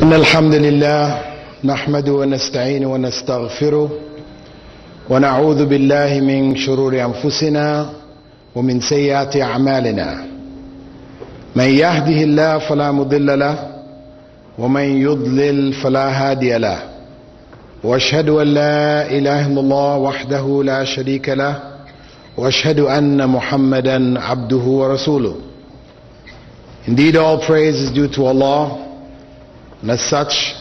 إن الحمد لله نحمده ونستعينه ونستغفره ونعوذ بالله من شرور أنفسنا ومن سيئات أعمالنا من يهده الله فلا مضل له ومن يضلل فلا هادي له وأشهد أن لا إله إلا الله وحده لا شريك له وأشهد أن محمدا عبده ورسوله. Indeed, all praise is due to Allah, and as such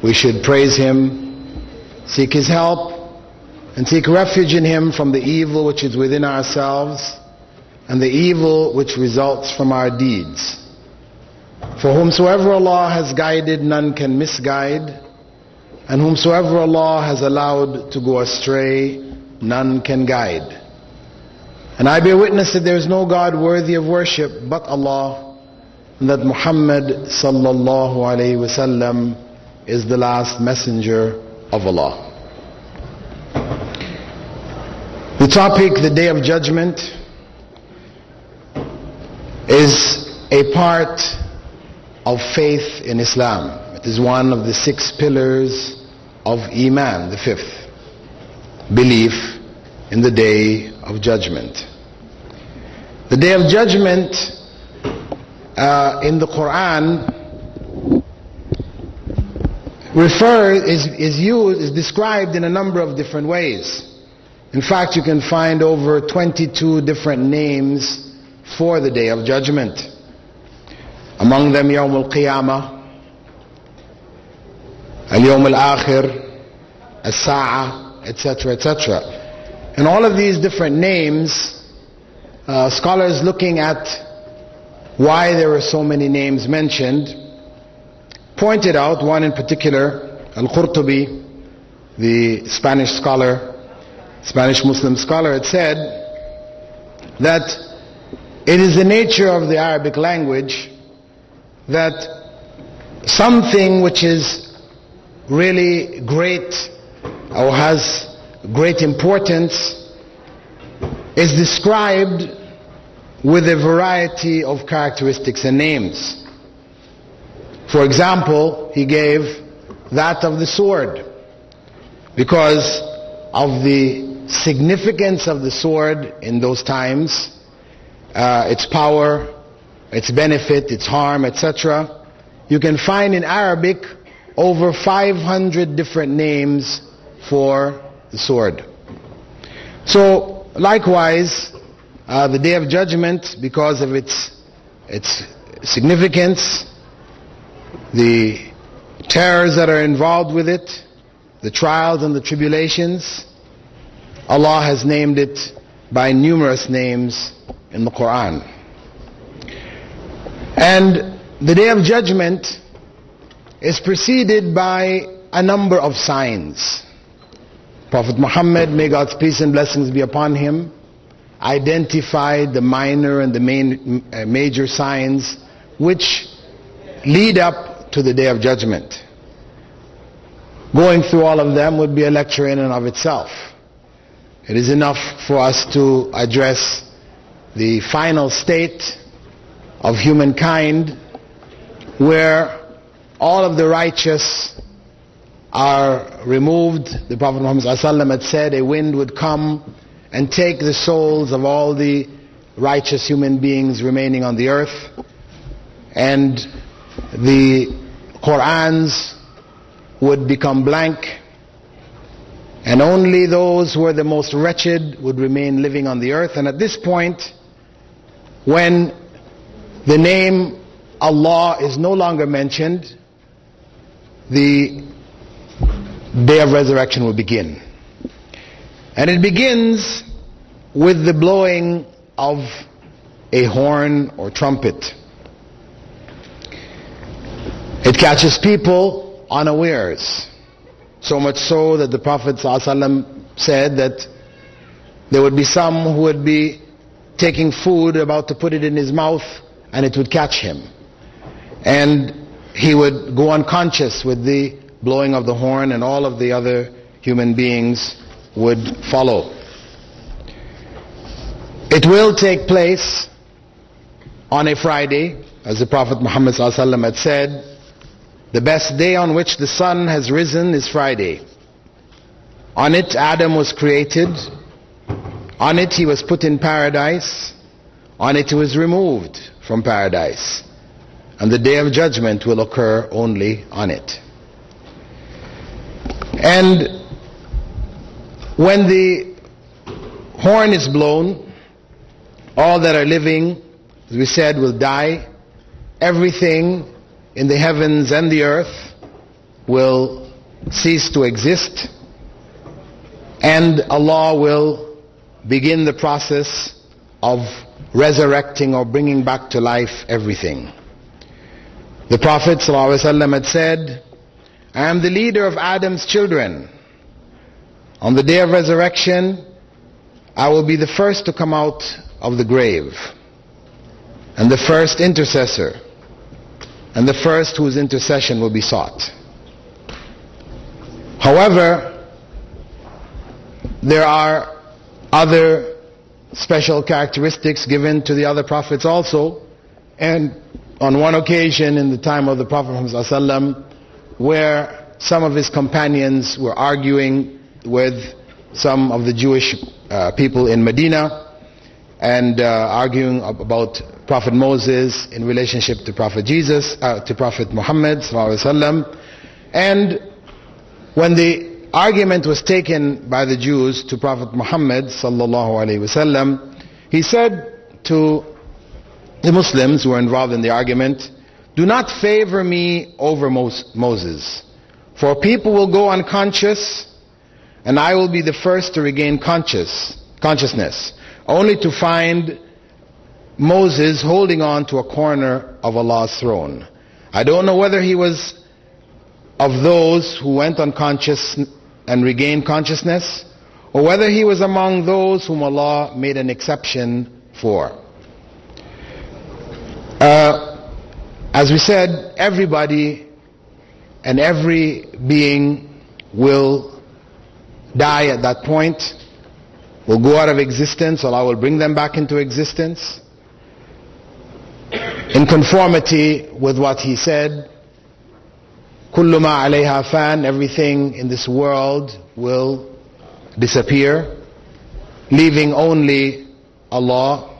we should praise Him, seek His help, and seek refuge in Him from the evil which is within ourselves and the evil which results from our deeds. For whomsoever Allah has guided, none can misguide, and whomsoever Allah has allowed to go astray, none can guide. And I bear witness that there is no God worthy of worship but Allah, and that Muhammad sallallahu alayhi wasallam is the last messenger of Allah. The topic, the Day of Judgment, is a part of faith in Islam. It is one of the 6 pillars of Iman, the 5th, belief in the Day of Judgment. The Day of Judgment in the Quran is described in a number of different ways. In fact, you can find over 22 different names for the Day of Judgment. Among them, Yawm al-Qiyamah, Al-Yawm al-Akhir, As-Sa'a, etc., etc. And all of these different names, scholars looking at why there were so many names mentioned, pointed out one in particular, Al-Qurtubi, the Spanish scholar, Spanish Muslim scholar, had said that it is the nature of the Arabic language that something which is really great or has great importance is described with a variety of characteristics and names. For example, he gave that of the sword, because of the significance of the sword in those times, its power, its benefit, its harm, etc. You can find in Arabic over 500 different names for the sword. So likewise, the Day of Judgment, because of its significance, the terrors that are involved with it, the trials and the tribulations, Allah has named it by numerous names in the Quran. And the Day of Judgment is preceded by a number of signs. Prophet Muhammad, may God's peace and blessings be upon him, identified the minor and the major signs which lead up to the Day of Judgment. Going through all of them would be a lecture in and of itself. It is enough for us to address the final state of humankind, where all of the righteous are removed. The Prophet Muhammad ﷺ had said a wind would come and take the souls of all the righteous human beings remaining on the earth, and the Qur'ans would become blank, and only those who are the most wretched would remain living on the earth. And at this point, when the name Allah is no longer mentioned, the Day of Resurrection will begin. And it begins with the blowing of a horn or trumpet. It catches people unawares, so much so that the Prophet ﷺ said that there would be some who would be taking food, about to put it in his mouth, and it would catch him, and he would go unconscious with the blowing of the horn, and all of the other human beings would follow. It will take place on a Friday, as the Prophet Muhammad ﷺ had said, The best day on which the sun has risen is Friday. On it Adam was created. On it he was put in paradise. On it he was removed from paradise. And the day of judgment will occur only on it. And when the horn is blown, all that are living, as we said, will die. Everything in the heavens and the earth will cease to exist, and Allah will begin the process of resurrecting or bringing back to life everything. The Prophet ﷺ had said, I am the leader of Adam's children. On the day of resurrection, I will be the first to come out of the grave, and the first intercessor, and the first whose intercession will be sought. However, there are other special characteristics given to the other prophets also, and on one occasion in the time of the Prophet ﷺ, where some of his companions were arguing with some of the Jewish people in Medina, and arguing about Prophet Moses in relationship to Prophet Jesus, to Prophet Muhammad ﷺ. And when the argument was taken by the Jews to Prophet Muhammad ﷺ, he said to the Muslims who were involved in the argument, do not favor me over Moses, for people will go unconscious and I will be the first to regain consciousness, only to find Moses holding on to a corner of Allah's throne. I don't know whether he was of those who went unconscious and regained consciousness, or whether he was among those whom Allah made an exception for. As we said, everybody and every being will die at that point, will go out of existence. Allah will bring them back into existence in conformity with what He said, كُلُّ مَا عَلَيْهَا فَانٍ, everything in this world will disappear, leaving only Allah.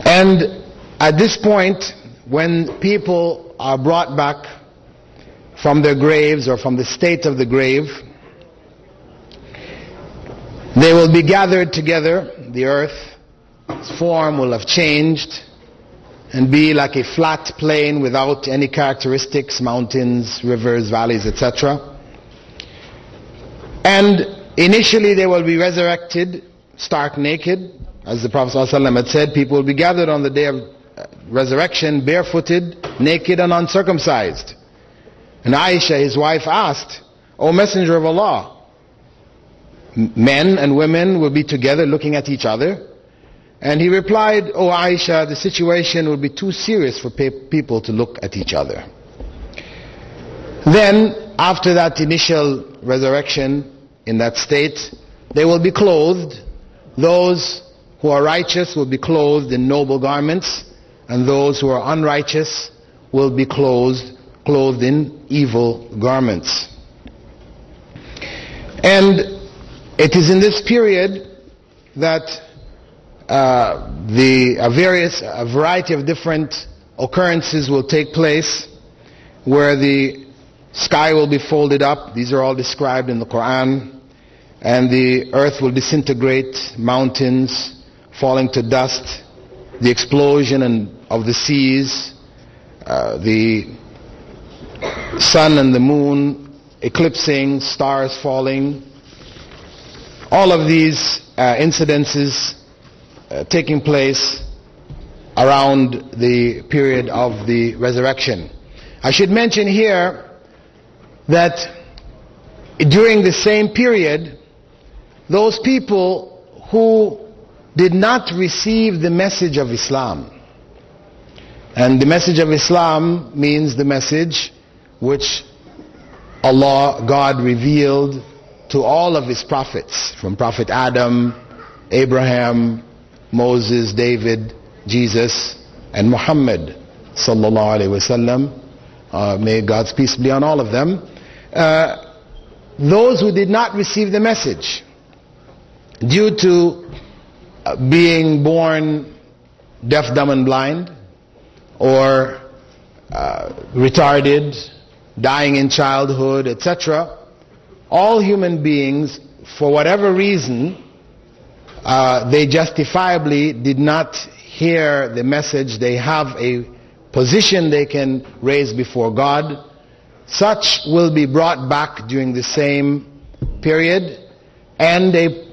And at this point, when people are brought back from their graves or from the state of the grave, they will be gathered together. The earth's form will have changed and be like a flat plain without any characteristics, mountains, rivers, valleys, etc. And initially they will be resurrected stark naked. As the Prophet ﷺ had said, people will be gathered on the day of resurrection barefooted, naked and uncircumcised. And Aisha, his wife, asked, O Messenger of Allah, men and women will be together looking at each other? And he replied, O Aisha, the situation will be too serious for people to look at each other. Then, after that initial resurrection in that state, they will be clothed. Those who are righteous will be clothed in noble garments, and those who are unrighteous will be clothed in evil garments. And it is in this period that a variety of different occurrences will take place, where the sky will be folded up. These are all described in the Quran. And the earth will disintegrate, mountains falling to dust, the explosion of the seas, the sun and the moon eclipsing, stars falling. All of these incidences taking place around the period of the resurrection. I should mention here that during the same period, those people who did not receive the message of Islam, and the message of Islam means the message which Allah, God, revealed to all of His prophets, from Prophet Adam, Abraham, Moses, David, Jesus, and Muhammad sallallahu alaihi wasallam. may God's peace be on all of them, those who did not receive the message due to being born deaf, dumb and blind, or retarded, dying in childhood, etc. All human beings, for whatever reason, they justifiably did not hear the message. They have a position they can raise before God. Such will be brought back during the same period, and a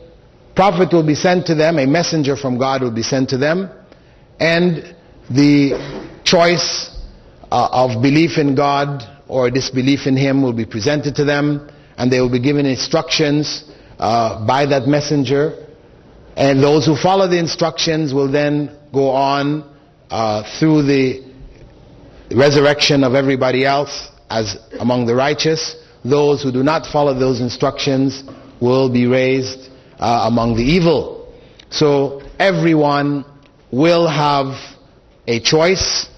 prophet will be sent to them, a messenger from God will be sent to them, and the choice of belief in God or disbelief in Him will be presented to them, and they will be given instructions by that messenger, and those who follow the instructions will then go on through the resurrection of everybody else as among the righteous. Those who do not follow those instructions will be raised among the evil. So everyone will have a choice.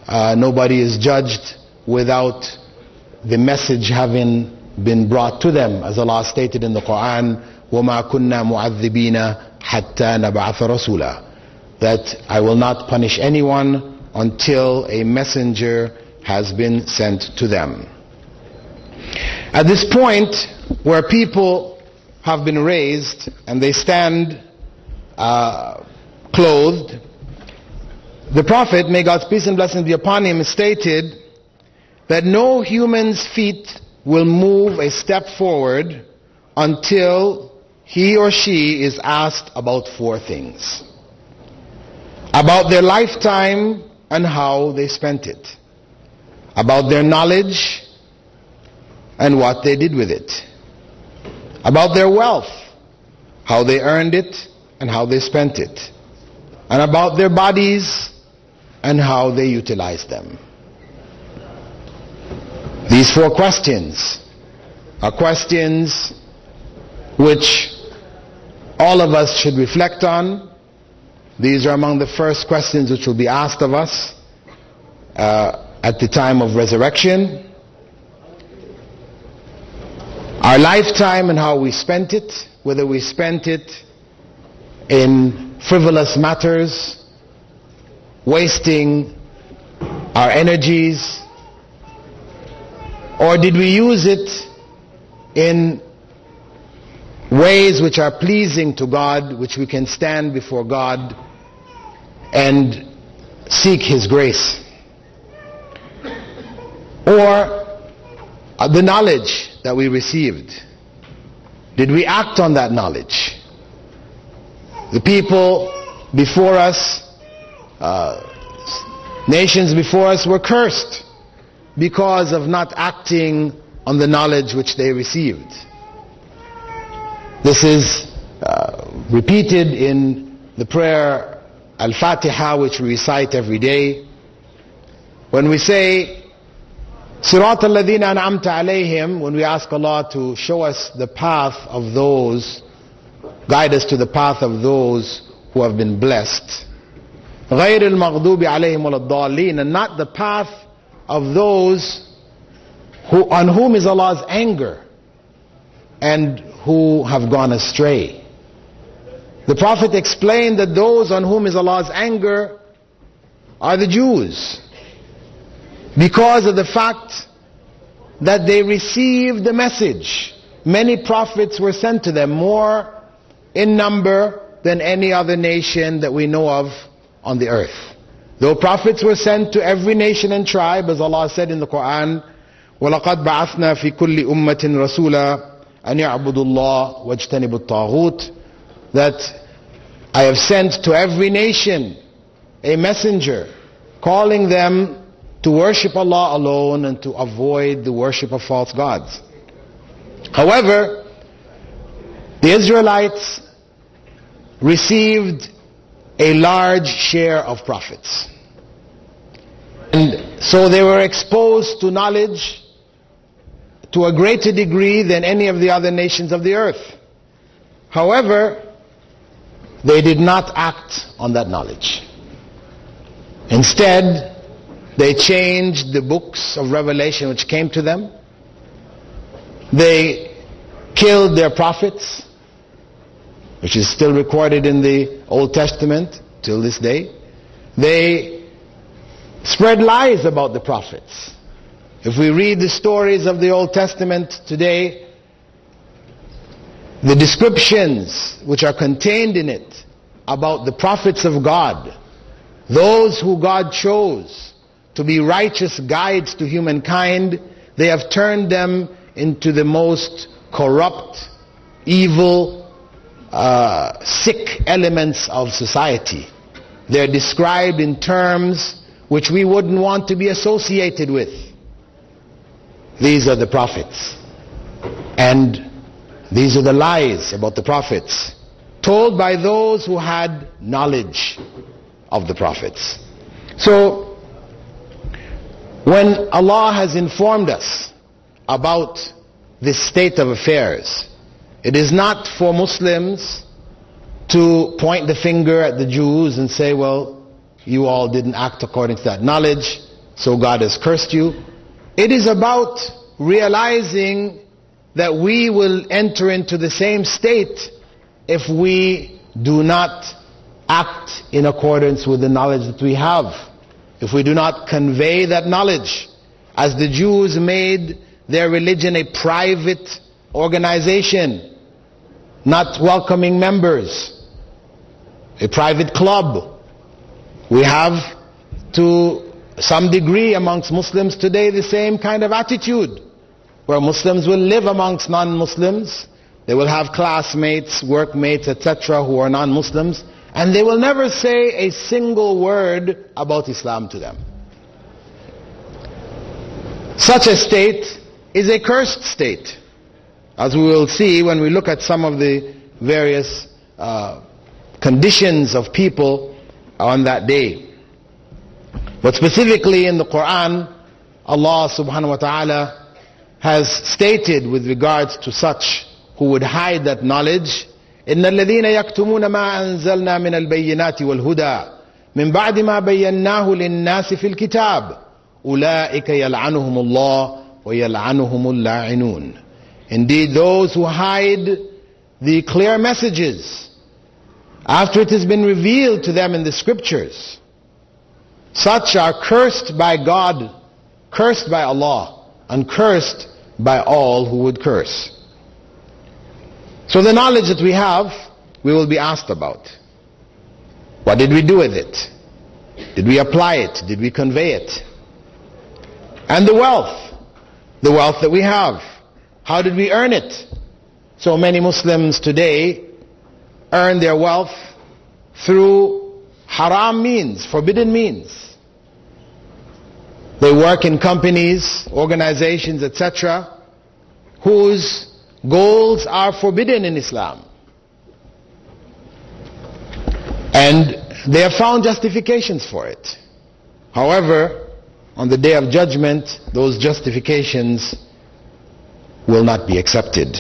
Nobody is judged without the message having been brought to them, as Allah stated in the Quran, وَمَا كُنَّا مُعَذِّبِينَ حَتَّى نَبْعَثَ رَسُولًا, that I will not punish anyone until a messenger has been sent to them. At this point where people have been raised and they stand clothed, the Prophet, may God's peace and blessings be upon him, stated that no human's feet will move a step forward until he or she is asked about four things: about their lifetime and how they spent it, about their knowledge and what they did with it, about their wealth, how they earned it and how they spent it, and about their bodies and how they utilized them. These four questions are questions which all of us should reflect on. These are among the first questions which will be asked of us at the time of resurrection. Our lifetime and how we spent it, whether we spent it in frivolous matters, wasting our energies, or did we use it in ways which are pleasing to God, which we can stand before God and seek His grace? Or the knowledge that we received, did we act on that knowledge? The people before us, nations before us, were cursed because of not acting on the knowledge which they received. This is repeated in the prayer Al-Fatiha, which we recite every day. When we say Sirat al-Ladhina an'amta alayhim, when we ask Allah to show us the path of those, guide us to the path of those who have been blessed, غَيْرِ الْمَغْضُوبِ عَلَيْهِمْ وَلَا الضَّالِّينَ, and not the path of those on whom is Allah's anger and who have gone astray. The Prophet explained that those on whom is Allah's anger are the Jews, because of the fact that they received the message. Many prophets were sent to them, more in number than any other nation that we know of on the earth. Though prophets were sent to every nation and tribe, as Allah said in the Quran, وَلَقَدْ بَعَثْنَا فِي كُلِّ أُمَّةٍ رَسُولًا أَنْ يَعْبُدُوا اللَّهَ وَاجْتَنِبُوا الطَّاغُوتِ, that I have sent to every nation a messenger calling them to worship Allah alone and to avoid the worship of false gods. However, the Israelites received a large share of prophets, and so they were exposed to knowledge to a greater degree than any of the other nations of the earth. However, they did not act on that knowledge. Instead, They changed the books of revelation which came to them. They killed their prophets, which is still recorded in the Old Testament till this day. They spread lies about the prophets. If we read the stories of the Old Testament today, the descriptions which are contained in it about the prophets of God, those who God chose to be righteous guides to humankind, they have turned them into the most corrupt, evil, sick elements of society. They're described in terms which we wouldn't want to be associated with. These are the prophets. And these are the lies about the prophets, told by those who had knowledge of the prophets. So, when Allah has informed us about this state of affairs, it is not for Muslims to point the finger at the Jews and say, well, you all didn't act according to that knowledge, so God has cursed you. It is about realizing that we will enter into the same state if we do not act in accordance with the knowledge that we have. If we do not convey that knowledge, as the Jews made their religion a private organization, not welcoming members, a private club. We have, to some degree amongst Muslims today, the same kind of attitude, where Muslims will live amongst non-Muslims. They will have classmates, workmates, etc. who are non-Muslims, and they will never say a single word about Islam to them. Such a state is a cursed state, as we will see when we look at some of the various conditions of people on that day. But specifically in the Quran, Allah subhanahu wa ta'ala has stated with regards to such who would hide that knowledge, إِنَّ الَّذِينَ يَكْتُمُونَ مَا أَنزَلْنَا مِنَ الْبَيِّنَاتِ وَالْهُدَى مِنْ بَعْدِ مَا بَيَّنَّاهُ لِلنَّاسِ فِي الْكِتَابِ أُولَٰئِكَ يَلْعَنُهُمُ اللَّهُ وَيَلْعَنُهُمُ اللَّاعِنُونَ. Indeed, those who hide the clear messages after it has been revealed to them in the scriptures, such are cursed by God, cursed by Allah, and cursed by all who would curse. So the knowledge that we have, we will be asked about. What did we do with it? Did we apply it? Did we convey it? And the wealth that we have, how did we earn it? So many Muslims today earn their wealth through haram means, forbidden means. They work in companies, organizations, etc., whose goals are forbidden in Islam. And they have found justifications for it. However, on the Day of Judgment, those justifications will not be accepted.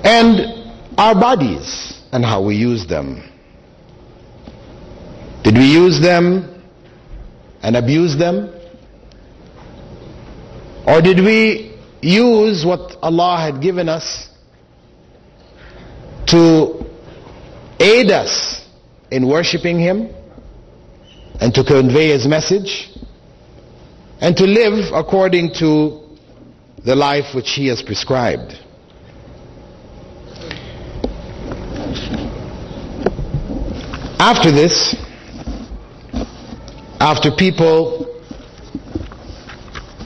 And our bodies and how we use them. Did we use them and abuse them? Or did we use what Allah had given us to aid us in worshipping Him and to convey His message and to live according to the life which He has prescribed? After this, after people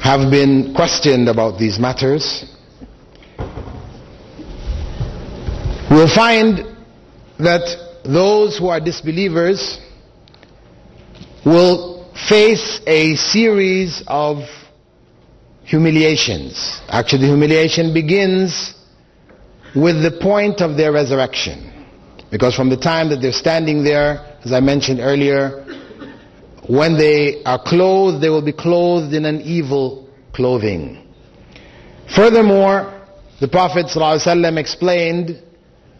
have been questioned about these matters, we'll find that those who are disbelievers will face a series of humiliations. Actually, the humiliation begins with the point of their resurrection. Because from the time that they're standing there, as I mentioned earlier, when they are clothed, they will be clothed in an evil clothing. Furthermore, the Prophet ﷺ explained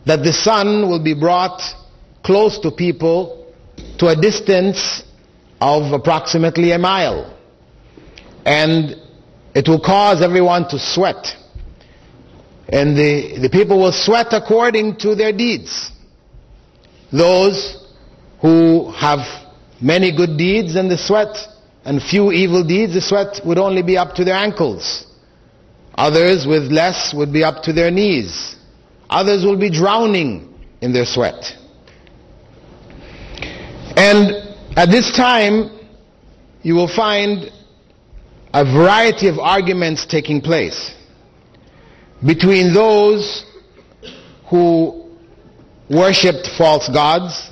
that the sun will be brought close to people to a distance of approximately a mile. And it will cause everyone to sweat. And the people will sweat according to their deeds. Those who have many good deeds and the sweat, and few evil deeds, the sweat would only be up to their ankles. Others with less would be up to their knees. Others will be drowning in their sweat. And at this time, you will find a variety of arguments taking place between those who worshipped false gods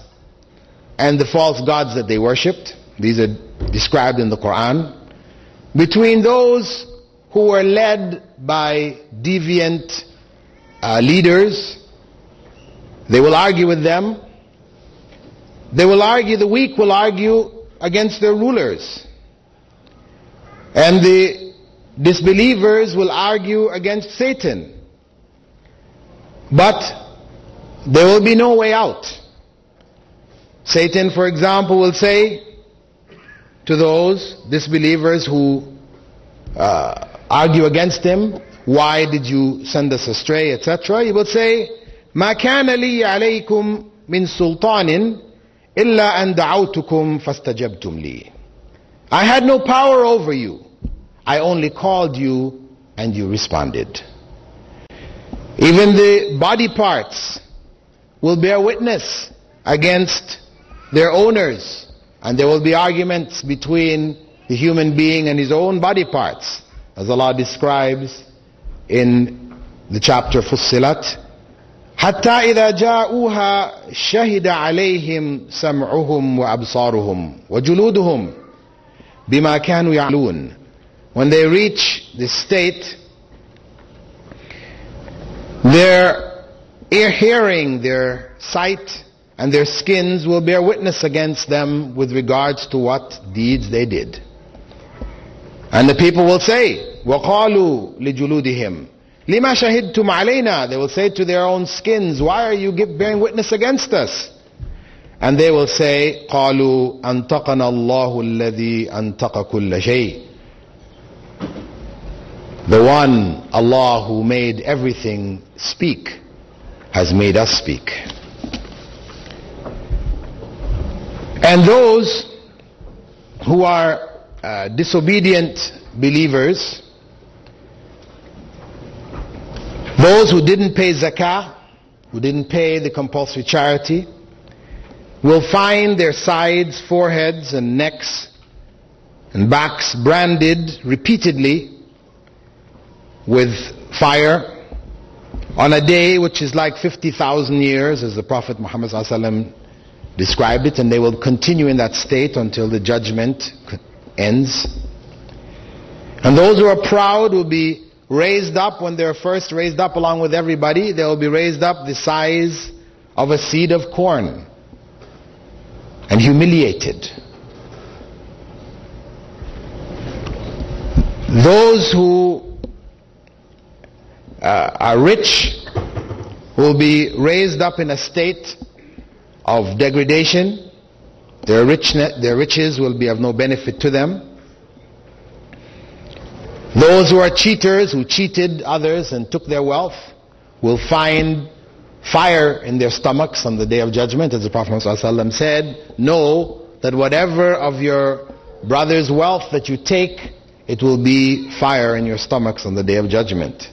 and the false gods that they worshipped. These are described in the Quran. Between those who were led by deviant leaders, they will argue with them. They will argue, the weak will argue against their rulers. And the disbelievers will argue against Satan. But there will be no way out. Satan, for example, will say to those disbelievers who argue against him, why did you send us astray, etc. He will say, ما كان لي عليكم من سلطان إلا أن دعوتكم فاستجبتم لي. I had no power over you. I only called you and you responded. Even the body parts will bear witness against their owners, and there will be arguments between the human being and his own body parts, as Allah describes in the chapter Fussilat. حتى إذا جاءوها شهد عليهم سمعهم وأبصارهم وجلودهم بما كانوا يعملون. When they reach this state, their hearing, their sight, and their skins will bear witness against them with regards to what deeds they did. And the people will say, وَقَالُوا لِجُلُودِهِمْ لِمَا شَهِدْتُمْ عَلَيْنَا. They will say to their own skins, why are you bearing witness against us? And they will say, قَالُوا أَنْتَقَنَا اللَّهُ الَّذِي أَنْتَقَ كُلَّ شَيْءٍ. The one, Allah, who made everything speak, has made us speak. And those who are disobedient believers, those who didn't pay zakah, who didn't pay the compulsory charity, will find their sides, foreheads, and necks and backs branded repeatedly with fire on a day which is like 50,000 years, as the Prophet Muhammad ﷺ described it, and they will continue in that state until the judgment ends. And those who are proud will be raised up. When they're first raised up along with everybody, they will be raised up the size of a seed of corn and humiliated. Those who are rich will be raised up in a state of degradation. Their riches will be of no benefit to them. Those who are cheaters, who cheated others and took their wealth, will find fire in their stomachs on the Day of Judgment. As the Prophet ﷺ said, know that whatever of your brother's wealth that you take, it will be fire in your stomachs on the Day of Judgment.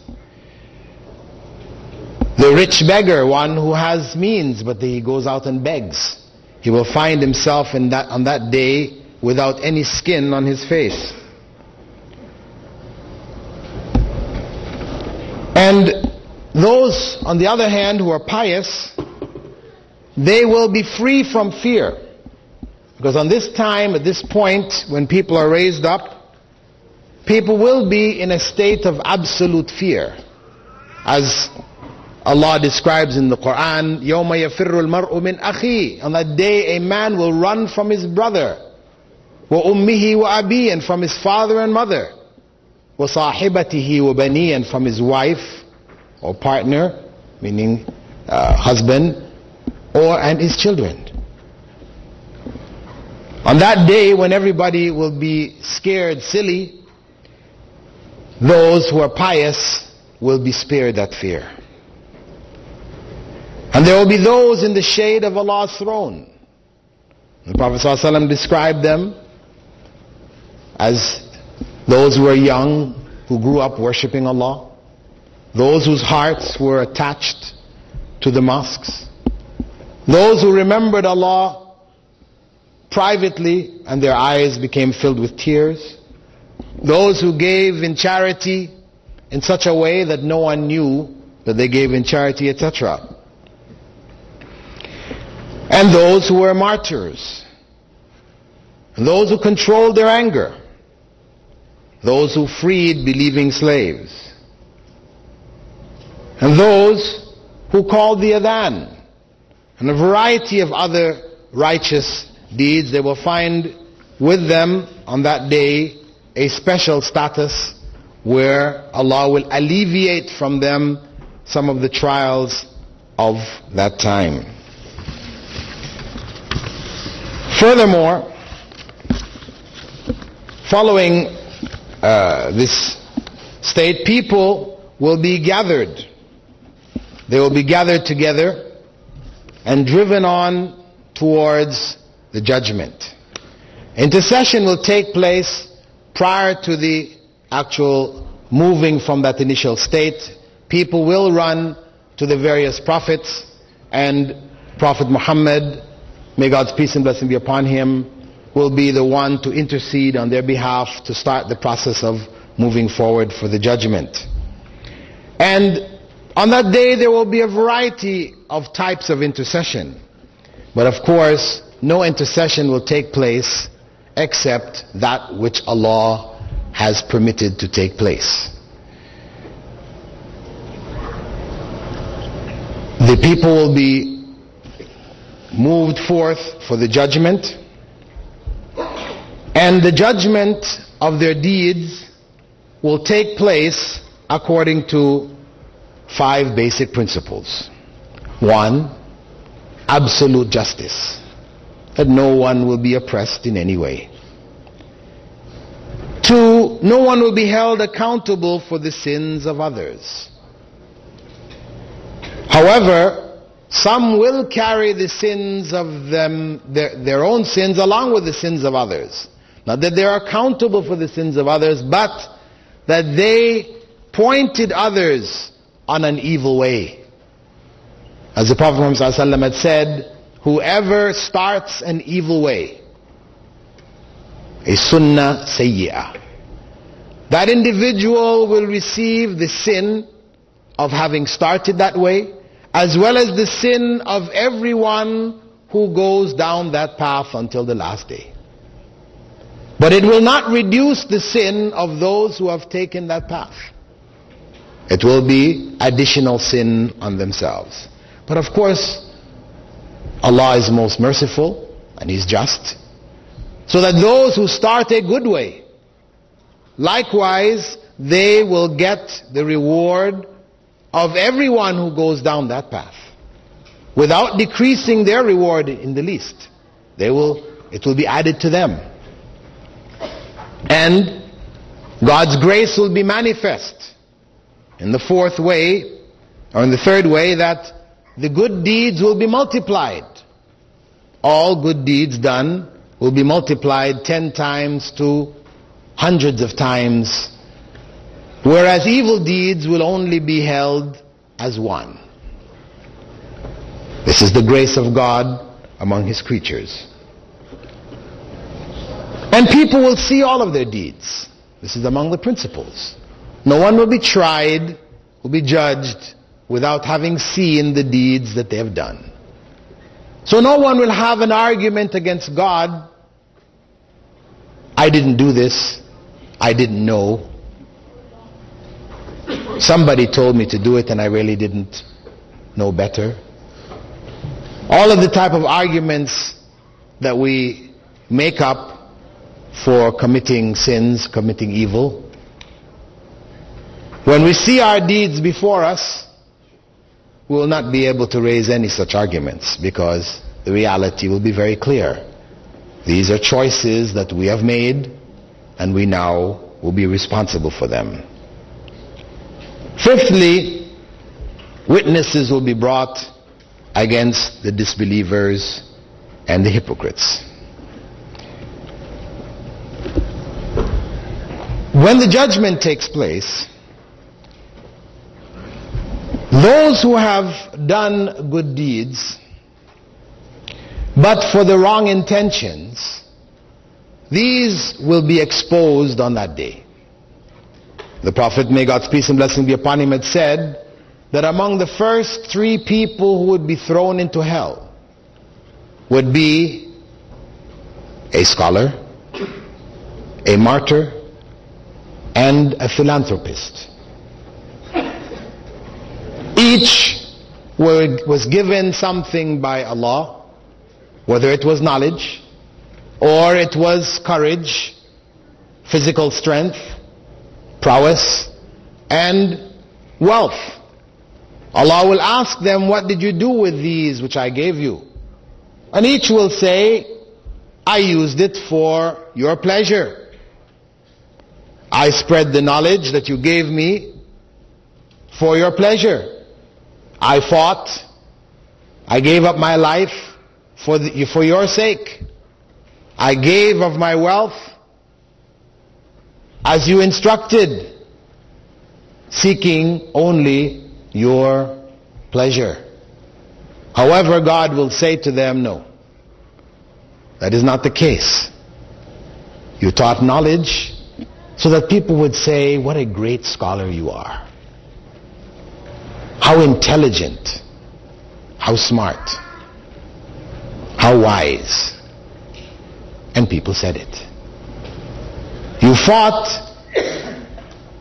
The rich beggar, one who has means but he goes out and begs, he will find himself on that day without any skin on his face. And those, on the other hand, who are pious, they will be free from fear. Because on this time, at this point, when people are raised up, people will be in a state of absolute fear. As Allah describes in the Quran, يَوْمَ يَفِرُّ الْمَرْءُ مِنْ أَخِيهِ. On that day, a man will run from his brother, وَأُمِّهِ وَأَبِيهِ, and from his father and mother, وَصَاحِبَتِهِ وَبَنِيهِ, and from his wife or partner, meaning husband, and his children. On that day when everybody will be scared silly, those who are pious will be spared that fear. And there will be those in the shade of Allah's throne. The Prophet ﷺ described them as those who are young, who grew up worshipping Allah, those whose hearts were attached to the mosques, those who remembered Allah privately and their eyes became filled with tears, those who gave in charity in such a way that no one knew that they gave in charity, etc. And those who were martyrs, and those who controlled their anger, those who freed believing slaves, and those who called the adhan, and a variety of other righteous deeds. They will find with them on that day a special status where Allah will alleviate from them some of the trials of that time. Furthermore, following this state, people will be gathered. They will be gathered together and driven on towards the judgment. Intercession will take place prior to the actual moving from that initial state. People will run to the various prophets, and Prophet Muhammad, may God's peace and blessing be upon him, will be the one to intercede on their behalf to start the process of moving forward for the judgment. And on that day there will be a variety of types of intercession. But of course, no intercession will take place except that which Allah has permitted to take place. The people will be moved forth for the judgment, and the judgment of their deeds will take place according to 5 basic principles. 1, absolute justice, that no one will be oppressed in any way. 2, no one will be held accountable for the sins of others. However, some will carry the sins of them, their own sins, along with the sins of others. Not that they are accountable for the sins of others, but that they pointed others on an evil way. As the Prophet Muhammad ﷺ had said, whoever starts an evil way, a sunnah sayyi'ah, that individual will receive the sin of having started that way, as well as the sin of everyone who goes down that path until the last day. But it will not reduce the sin of those who have taken that path. It will be additional sin on themselves. But of course, Allah is most merciful and He's just, so that those who start a good way, likewise they will get the reward of everyone who goes down that path, without decreasing their reward in the least. It will be added to them. And God's grace will be manifest in the 4th way, or in the 3rd way, that the good deeds will be multiplied. All good deeds done will be multiplied 10 times to hundreds of times, whereas evil deeds will only be held as 1. This is the grace of God among His creatures. And people will see all of their deeds. This is among the principles. No one will be tried, will be judged, without having seen the deeds that they have done. So no one will have an argument against God. I didn't do this. I didn't know. Somebody told me to do it and I really didn't know better. All of the type of arguments that we make up for committing sins, committing evil. When we see our deeds before us, we will not be able to raise any such arguments, because the reality will be very clear. These are choices that we have made, and we now will be responsible for them. Fifthly, witnesses will be brought against the disbelievers and the hypocrites. When the judgment takes place, those who have done good deeds, but for the wrong intentions, these will be exposed on that day. The Prophet, may God's peace and blessing be upon him, had said that among the first 3 people who would be thrown into hell would be a scholar, a martyr, and a philanthropist. Each was given something by Allah, whether it was knowledge, or it was courage, physical strength, prowess, and wealth. Allah will ask them, what did you do with these which I gave you? And each will say, I used it for your pleasure. I spread the knowledge that you gave me for your pleasure. I fought. I gave up my life for your sake. I gave of my wealth as you instructed, seeking only your pleasure. However, God will say to them, no, that is not the case. You taught knowledge so that people would say, what a great scholar you are. How intelligent, how smart, how wise. And people said it. You fought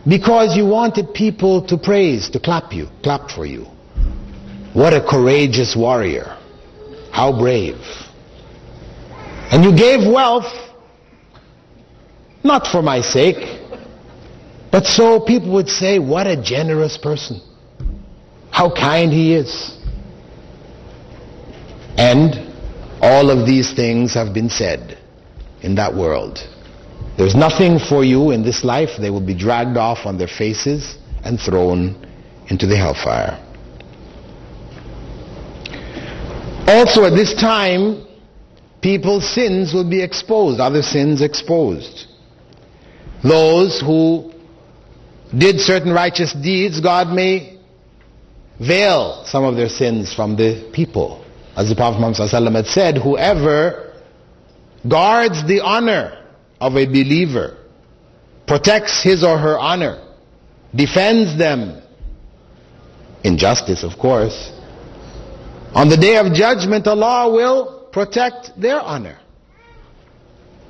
because you wanted people to praise, to clap for you. What a courageous warrior. How brave. And you gave wealth, not for my sake, but so people would say, what a generous person. How kind he is. And all of these things have been said in that world. There's nothing for you in this life. They will be dragged off on their faces and thrown into the hellfire. Also at this time, people's sins will be exposed, other sins exposed. Those who did certain righteous deeds, God may veil some of their sins from the people. As the Prophet Muhammad ﷺ had said, whoever guards the honor of a believer, protects his or her honor, defends them, in justice of course, on the day of judgment Allah will protect their honor.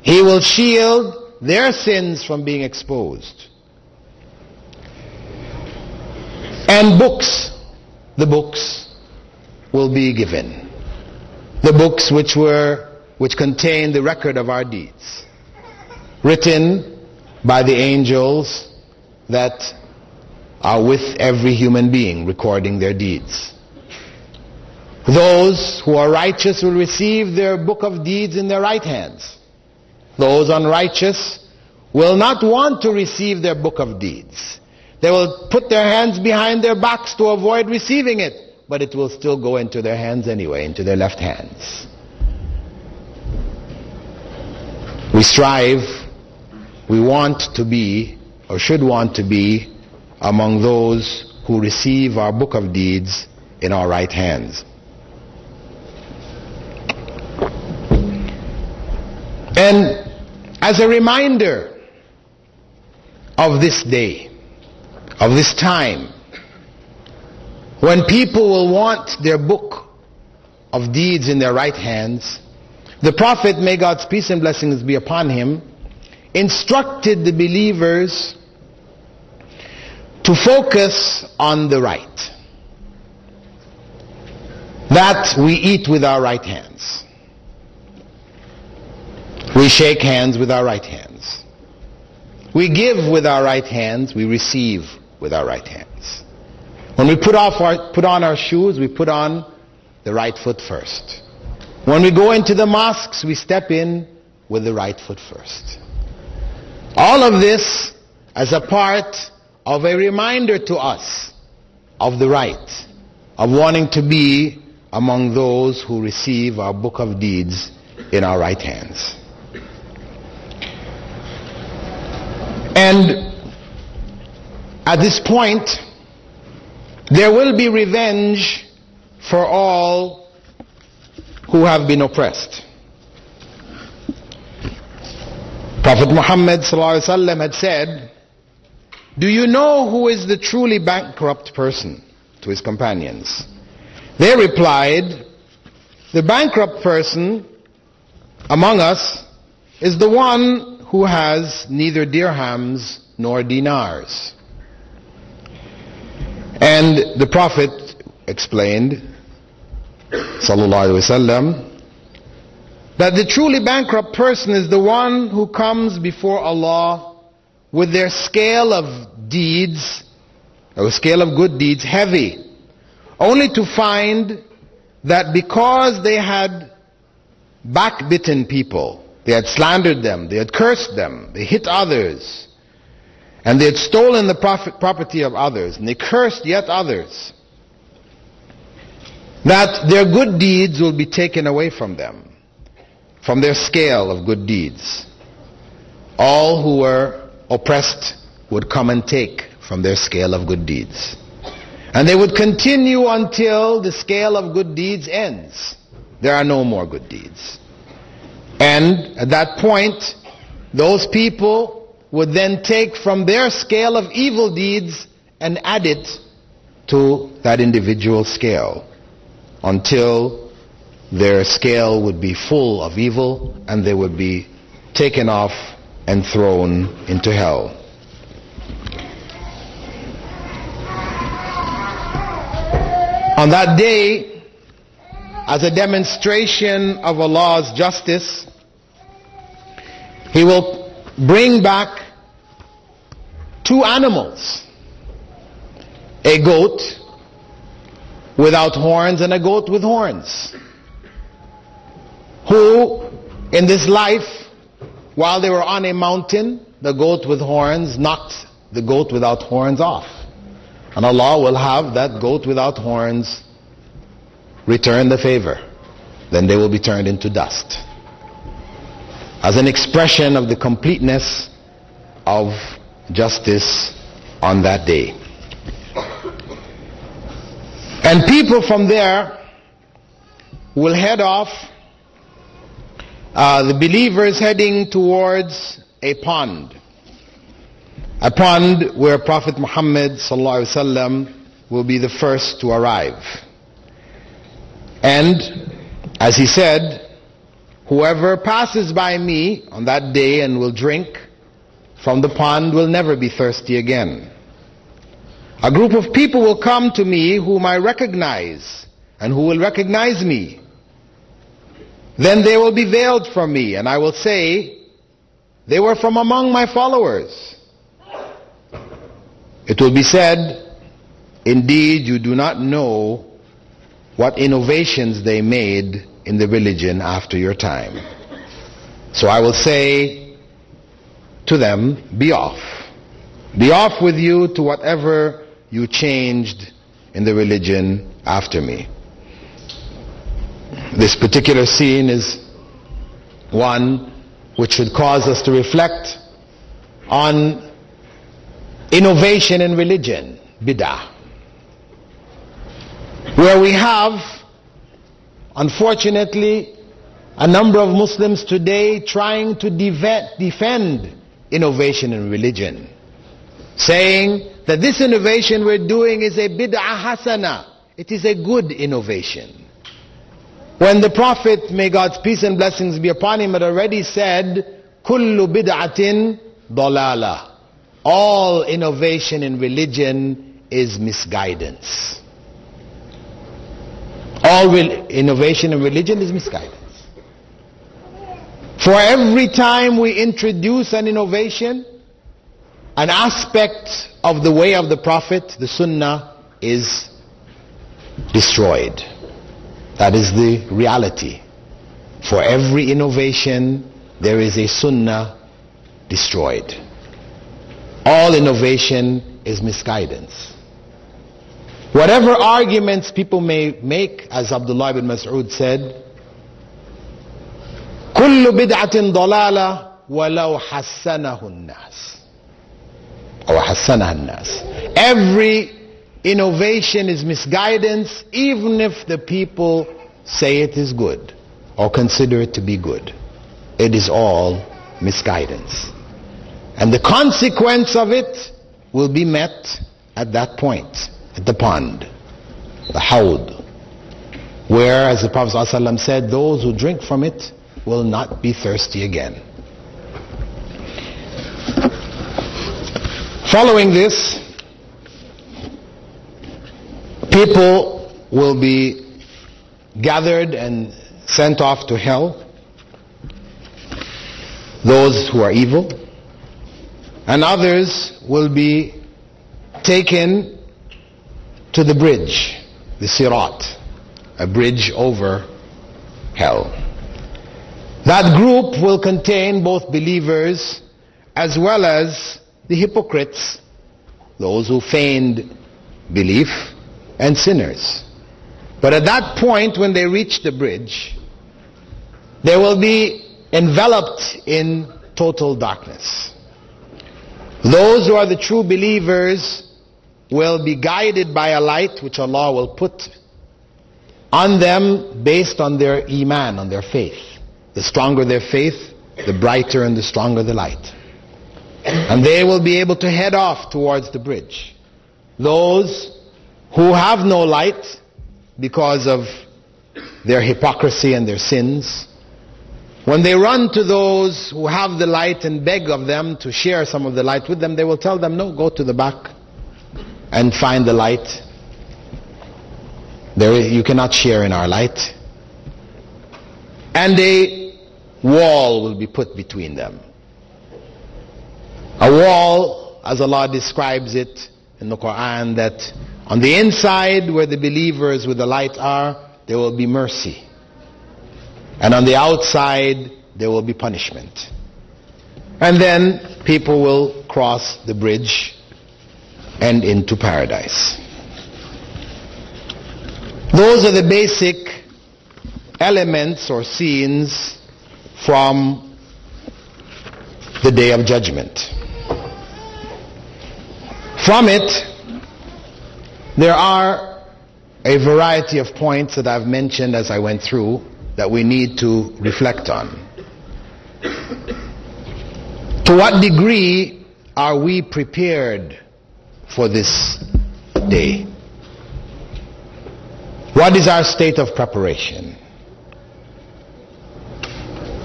He will shield their sins from being exposed. And books, the books will be given. The books which contain the record of our deeds, written by the angels that are with every human being, recording their deeds. Those who are righteous will receive their book of deeds in their right hands. Those unrighteous will not want to receive their book of deeds. They will put their hands behind their backs to avoid receiving it, but it will still go into their hands anyway, into their left hands. We strive, we want to be, or should want to be, among those who receive our book of deeds in our right hands. And as a reminder of this day, of this time, when people will want their book of deeds in their right hands, the Prophet, may God's peace and blessings be upon him, instructed the believers to focus on the right. That we eat with our right hands. We shake hands with our right hands. We give with our right hands. We receive with our right hands. When we put on our shoes, we put on the right foot first. When we go into the mosques, we step in with the right foot first. All of this as a part of a reminder to us of the right of wanting to be among those who receive our book of deeds in our right hands. And at this point, there will be revenge for all who have been oppressed. Prophet Muhammad ﷺ had said, "Do you know who is the truly bankrupt person?" to his companions. They replied, "The bankrupt person among us is the one who has neither dirhams nor dinars." And the Prophet explained, sallallahu alaihi wasallam, that the truly bankrupt person is the one who comes before Allah with their scale of deeds, or scale of good deeds, heavy, only to find that because they had backbitten people, they had slandered them, they had cursed them, they hit others, and they had stolen the property of others, and they cursed yet others, that their good deeds will be taken away from them, from their scale of good deeds. All who were oppressed would come and take from their scale of good deeds. And they would continue until the scale of good deeds ends. There are no more good deeds. And at that point, those people would then take from their scale of evil deeds and add it to that individual scale, until their scale would be full of evil and they would be taken off and thrown into hell. On that day, as a demonstration of Allah's justice, He will bring back two animals, a goat without horns and a goat with horns, who in this life, while they were on a mountain, the goat with horns knocked the goat without horns off. And Allah will have that goat without horns return the favor. Then they will be turned into dust, as an expression of the completeness of justice on that day. And people from there will head off, the believers heading towards a pond where Prophet Muhammad ﷺ will be the first to arrive. And as he said, whoever passes by me on that day and will drink from the pond will never be thirsty again. A group of people will come to me whom I recognize and who will recognize me. Then they will be veiled from me, and I will say, they were from among my followers. It will be said, indeed you do not know what innovations they made in the religion after your time. So I will say to them, be off. Be off with you to whatever you changed in the religion after me. This particular scene is one which should cause us to reflect on innovation in religion, bid'ah, where we have, unfortunately, a number of Muslims today trying to defend innovation in religion, saying that this innovation we're doing is a bid'ah hasana, it is a good innovation. When the Prophet, may God's peace and blessings be upon him, had already said, kullu bid'atin dalala, all innovation in religion is misguidance. All innovation in religion is misguidance. For every time we introduce an innovation, an aspect of the way of the Prophet, the Sunnah, is destroyed. That is the reality. For every innovation there is a sunnah destroyed. All innovation is misguidance. Whatever arguments people may make, as Abdullah ibn Mas'ud said, كل بدعة ضلالة ولو حسنه الناس أو حسنها الناس. Every innovation is misguidance, even if the people say it is good or consider it to be good. It is all misguidance. And the consequence of it will be met at that point, at the pond, the hawd, where, as the Prophet ﷺ said, those who drink from it will not be thirsty again. Following this, people will be gathered and sent off to hell, those who are evil, and others will be taken to the bridge, the Sirat, a bridge over hell. That group will contain both believers as well as the hypocrites, those who feigned belief, and sinners. But at that point, when they reach the bridge, they will be enveloped in total darkness. Those who are the true believers will be guided by a light which Allah will put on them based on their iman, on their faith. The stronger their faith, the brighter and the stronger the light. And they will be able to head off towards the bridge. Those who have no light because of their hypocrisy and their sins, when they run to those who have the light and beg of them to share some of the light with them, they will tell them, no, go to the back and find the light. You cannot share in our light. And a wall will be put between them. A wall, as Allah describes it in the Quran, that on the inside where the believers with the light are, there will be mercy. And on the outside, there will be punishment. And then people will cross the bridge and into paradise. Those are the basic elements or scenes from the Day of Judgment. From it, there are a variety of points that I've mentioned as I went through that we need to reflect on. To what degree are we prepared for this day? What is our state of preparation?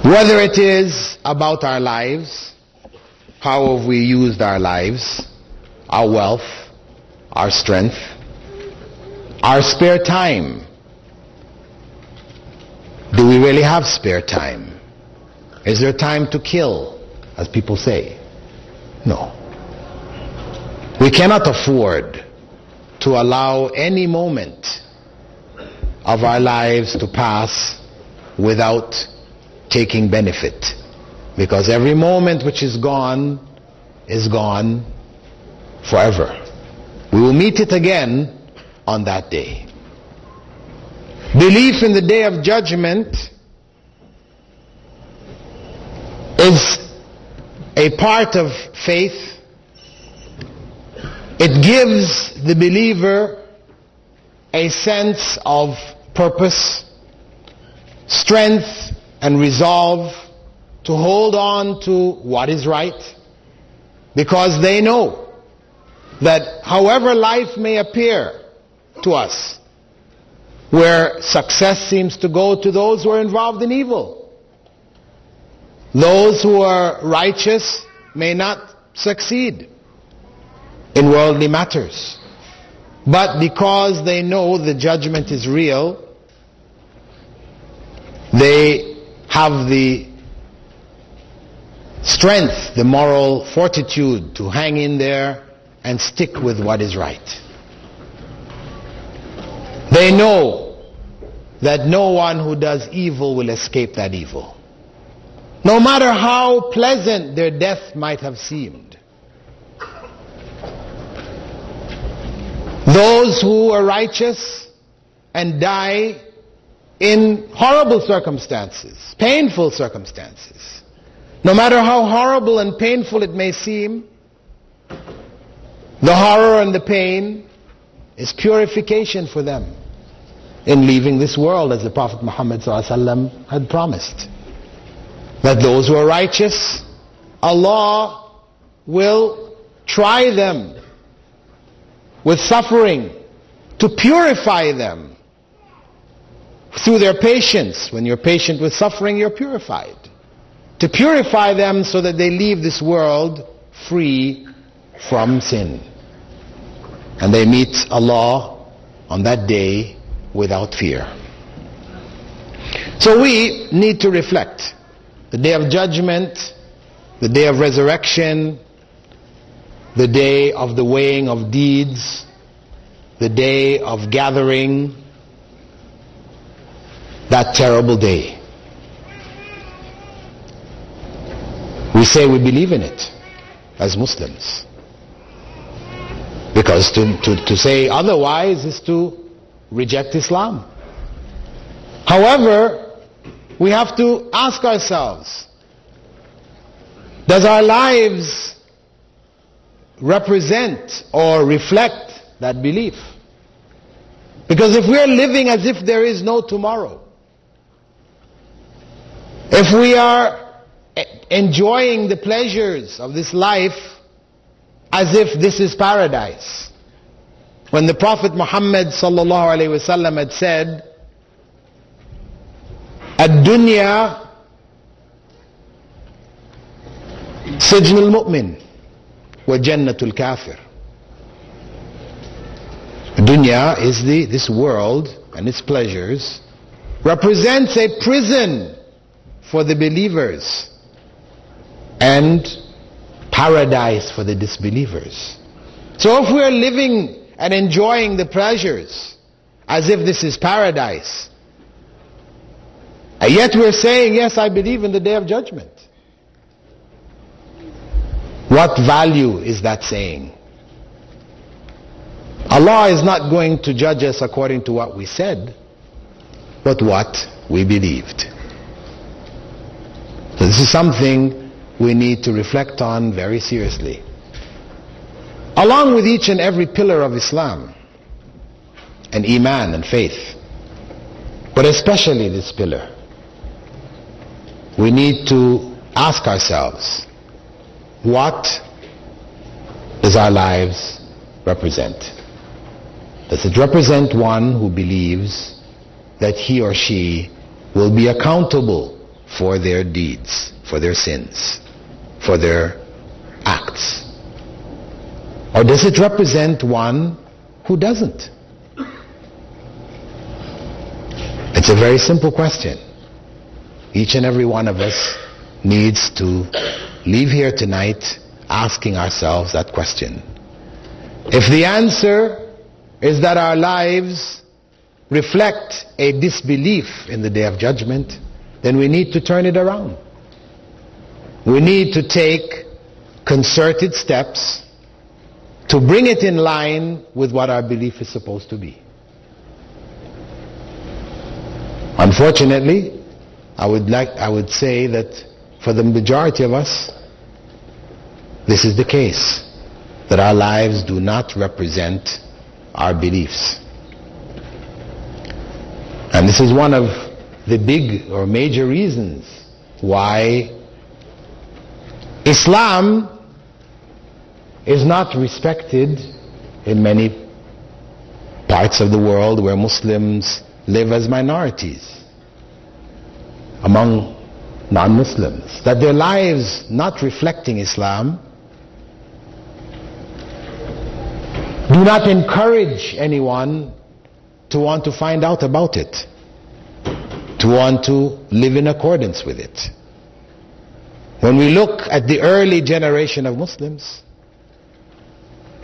Whether it is about our lives, how have we used our lives, our wealth, our strength, our spare time. Do we really have spare time? Is there time to kill, as people say? No. We cannot afford to allow any moment of our lives to pass without taking benefit, because every moment which is gone forever. We will meet it again on that day. Belief in the Day of Judgment is a part of faith. It gives the believer a sense of purpose, strength, and resolve to hold on to what is right, because they know that however life may appear to us, where success seems to go to those who are involved in evil, those who are righteous may not succeed in worldly matters. But because they know the judgment is real, they have the strength, the moral fortitude to hang in there and stick with what is right. They know that no one who does evil will escape that evil. no matter how pleasant their death might have seemed. Those who are righteous and die in horrible circumstances, painful circumstances, no matter how horrible and painful it may seem, the horror and the pain is purification for them in leaving this world, as the Prophet Muhammad ﷺ had promised. That those who are righteous, Allah will try them with suffering to purify them through their patience. When you're patient with suffering, you're purified. To purify them so that they leave this world free from sin. And they meet Allah on that day without fear. So we need to reflect. The day of judgment, the day of resurrection, the day of the weighing of deeds, the day of gathering, that terrible day. We say we believe in it as Muslims. Because to say otherwise is to reject Islam. However, we have to ask ourselves, does our lives represent or reflect that belief? Because if we are living as if there is no tomorrow, if we are enjoying the pleasures of this life as if this is paradise, when the Prophet Muhammad sallallahu alaihi wasallam had said, "Ad-dunya sijn al-mu'min wa jannatul kafir." Dunya is this world and its pleasures represents a prison for the believers and paradise for the disbelievers. So if we are living and enjoying the pleasures as if this is paradise, and yet we're saying, yes, I believe in the day of judgment, what value is that saying? Allah is not going to judge us according to what we said, but what we believed. So this is something we need to reflect on very seriously. Along with each and every pillar of Islam and Iman and faith, but especially this pillar, we need to ask ourselves, what does our lives represent? Does it represent one who believes that he or she will be accountable for their deeds, for their sins, for their acts? Or does it represent one who doesn't? It's a very simple question. Each and every one of us needs to leave here tonight asking ourselves that question. If the answer is that our lives reflect a disbelief in the day of judgment, then we need to turn it around. We need to take concerted steps to bring it in line with what our belief is supposed to be. Unfortunately, I would say that for the majority of us, this is the case, that our lives do not represent our beliefs. And this is one of the big or major reasons why Islam is not respected in many parts of the world where Muslims live as minorities, among non-Muslims, that their lives not reflecting Islam do not encourage anyone to want to find out about it, to want to live in accordance with it. When we look at the early generation of Muslims,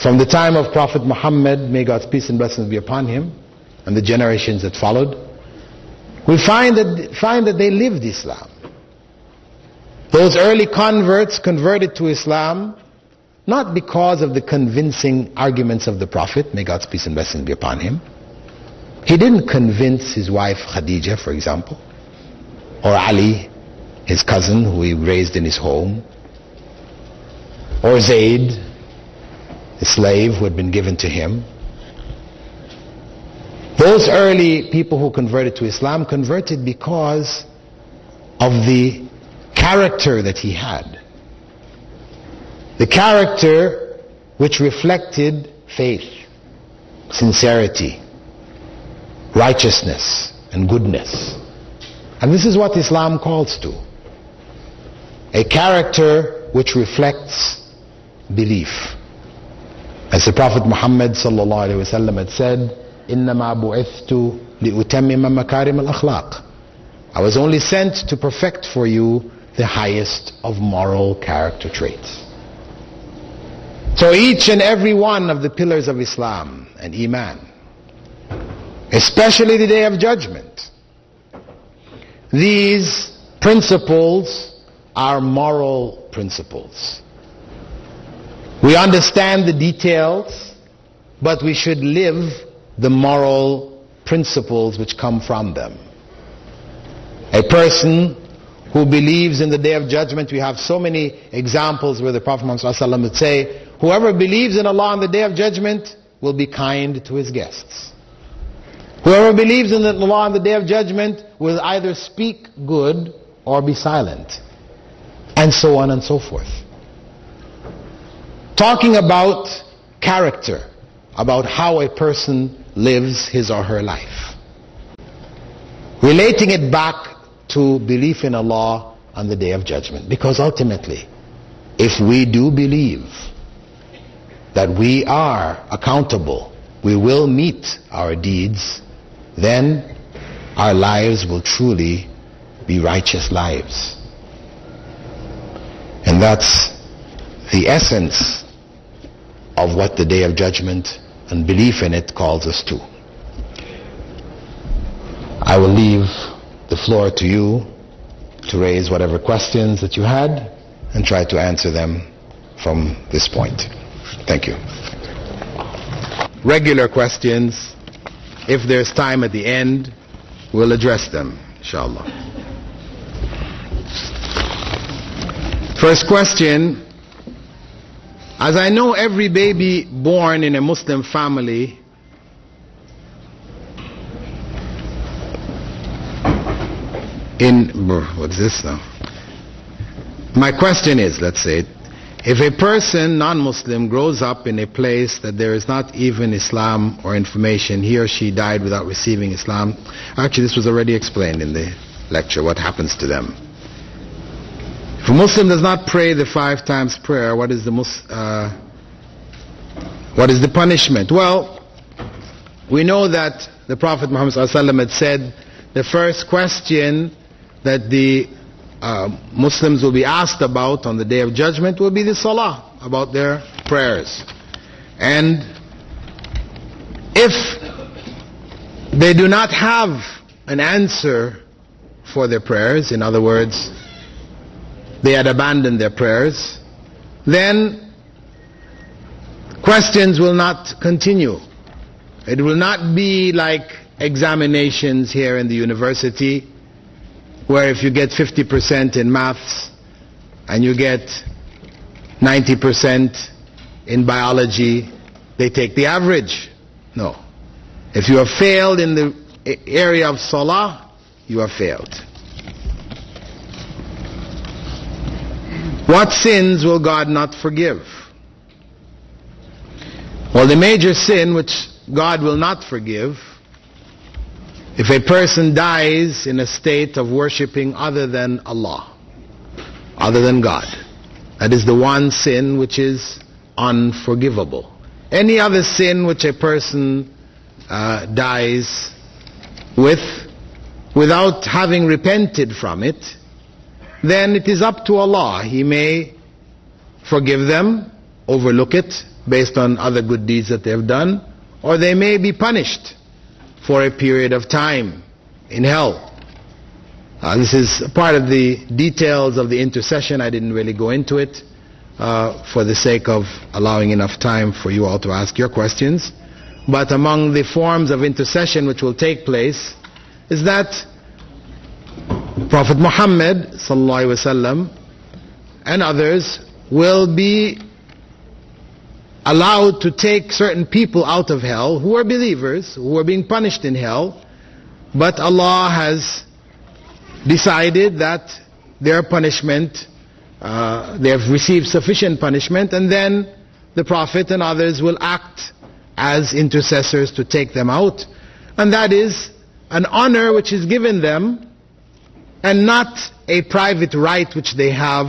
from the time of Prophet Muhammad, may God's peace and blessings be upon him, and the generations that followed, we find that they lived Islam. Those early converts converted to Islam not because of the convincing arguments of the Prophet, may God's peace and blessings be upon him. He didn't convince his wife Khadija, for example, or Ali, his cousin who he raised in his home, or Zayd, the slave who had been given to him. Those early people who converted to Islam converted because of the character that he had. The character which reflected faith, sincerity, righteousness, and goodness. And this is what Islam calls to. A character which reflects belief. As the Prophet Muhammad sallallahu alaihi wasallam had said, إِنَّمَا بُعِثْتُ لِأُتَمِّمَ مَكَارِمَ الْأَخْلَاقِ. I was only sent to perfect for you the highest of moral character traits. So each and every one of the pillars of Islam and Iman, especially the Day of Judgment, these principles are moral principles. We understand the details, but we should live the moral principles which come from them. A person who believes in the Day of Judgment, we have so many examples where the Prophet ﷺ would say, whoever believes in Allah on the Day of Judgment will be kind to his guests. Whoever believes in Allah on the Day of Judgment will either speak good or be silent. And so on and so forth. Talking about character, about how a person lives his or her life. Relating it back to belief in Allah on the Day of Judgment. Because ultimately, if we do believe that we are accountable, we will meet our deeds, then our lives will truly be righteous lives. And that's the essence of what the Day of Judgment and belief in it calls us to. I will leave the floor to you to raise whatever questions that you had and try to answer them from this point. Thank you. Regular questions, if there's time at the end, we'll address them, inshallah. First question, as I know every baby born in a Muslim family what's this now? My question is, let's say, if a person, non-Muslim, grows up in a place that there is not even Islam or information, he or she died without receiving Islam. Actually, this was already explained in the lecture, what happens to them. If a Muslim does not pray the 5 times prayer, what is the punishment? Well, we know that the Prophet Muhammad ﷺ had said the first question that the Muslims will be asked about on the Day of Judgment will be the Salah, about their prayers. And if they do not have an answer for their prayers, in other words, they had abandoned their prayers, then questions will not continue. It will not be like examinations here in the university, where if you get 50% in maths and you get 90% in biology, they take the average. No. If you have failed in the area of Salah, you have failed. What sins will God not forgive? Well, the major sin which God will not forgive, if a person dies in a state of worshipping other than Allah, other than God, that is the one sin which is unforgivable. Any other sin which a person dies with, without having repented from it, then it is up to Allah. He may forgive them, overlook it based on other good deeds that they have done, or they may be punished for a period of time in hell. This is part of the details of the intercession. I didn't really go into it for the sake of allowing enough time for you all to ask your questions. But among the forms of intercession which will take place is that Prophet Muhammad sallallahu alaihi wasallam and others will be allowed to take certain people out of hell who are believers, who are being punished in hell, but Allah has decided that their punishment, they have received sufficient punishment, and then the Prophet and others will act as intercessors to take them out. And that is an honor which is given them, and not a private right which they have,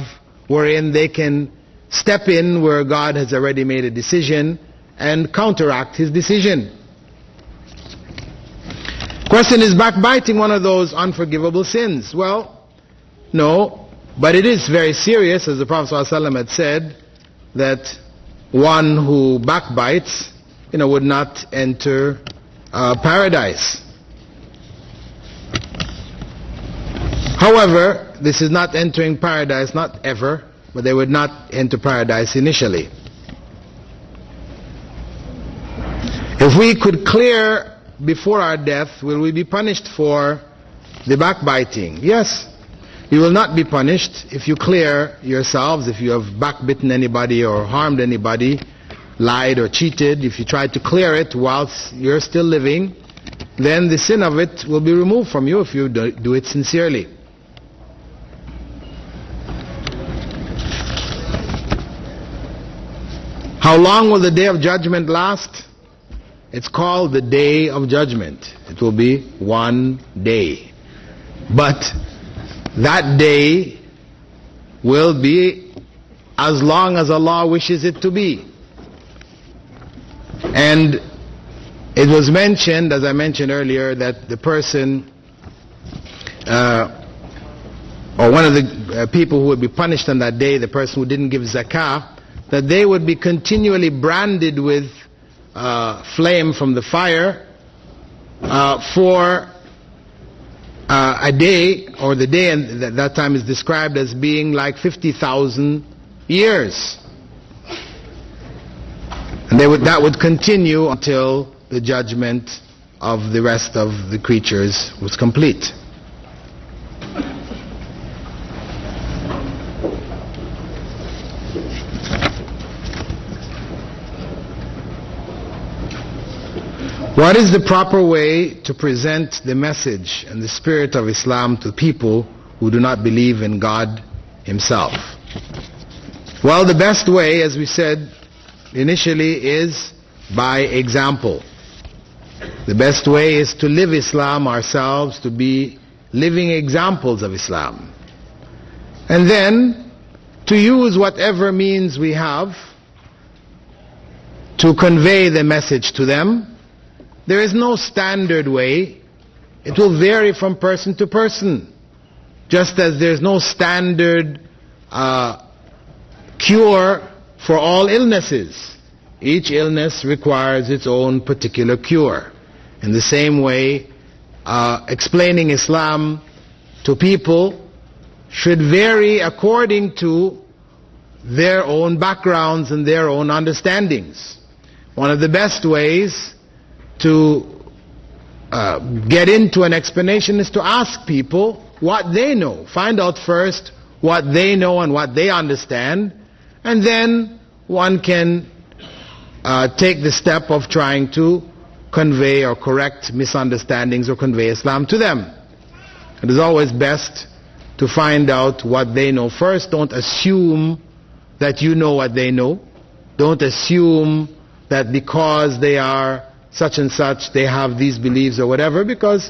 wherein they can step in where God has already made a decision and counteract His decision. Question, is backbiting one of those unforgivable sins? Well, no, but it is very serious, as the Prophet ﷺ had said, that one who backbites, would not enter paradise. However, this is not entering paradise, not ever, but they would not enter paradise initially. If we could clear before our death, will we be punished for the backbiting? Yes. You will not be punished if you clear yourselves, if you have backbitten anybody or harmed anybody, lied or cheated. If you try to clear it whilst you're still living, then the sin of it will be removed from you if you do it sincerely. How long will the Day of Judgment last? It's called the Day of Judgment. It will be one day. But that day will be as long as Allah wishes it to be. And it was mentioned, as I mentioned earlier, that the person, or one of the people who would be punished on that day, the person who didn't give zakah, that they would be continually branded with flame from the fire for a day, or the day, and that time is described as being like 50,000 years. And that would continue until the judgment of the rest of the creatures was complete. What is the proper way to present the message and the spirit of Islam to people who do not believe in God Himself? Well, the best way, as we said initially, is by example. The best way is to live Islam ourselves, to be living examples of Islam. And then to use whatever means we have to convey the message to them. There is no standard way. It will vary from person to person. Just as there's no standard cure for all illnesses. Each illness requires its own particular cure. In the same way, explaining Islam to people should vary according to their own backgrounds and their own understandings. One of the best ways to get into an explanation is to ask people what they know. Find out first what they know and what they understand, and then one can take the step of trying to convey or correct misunderstandings or convey Islam to them. It is always best to find out what they know first. Don't assume that you know what they know. Don't assume that because they are such and such, they have these beliefs or whatever, because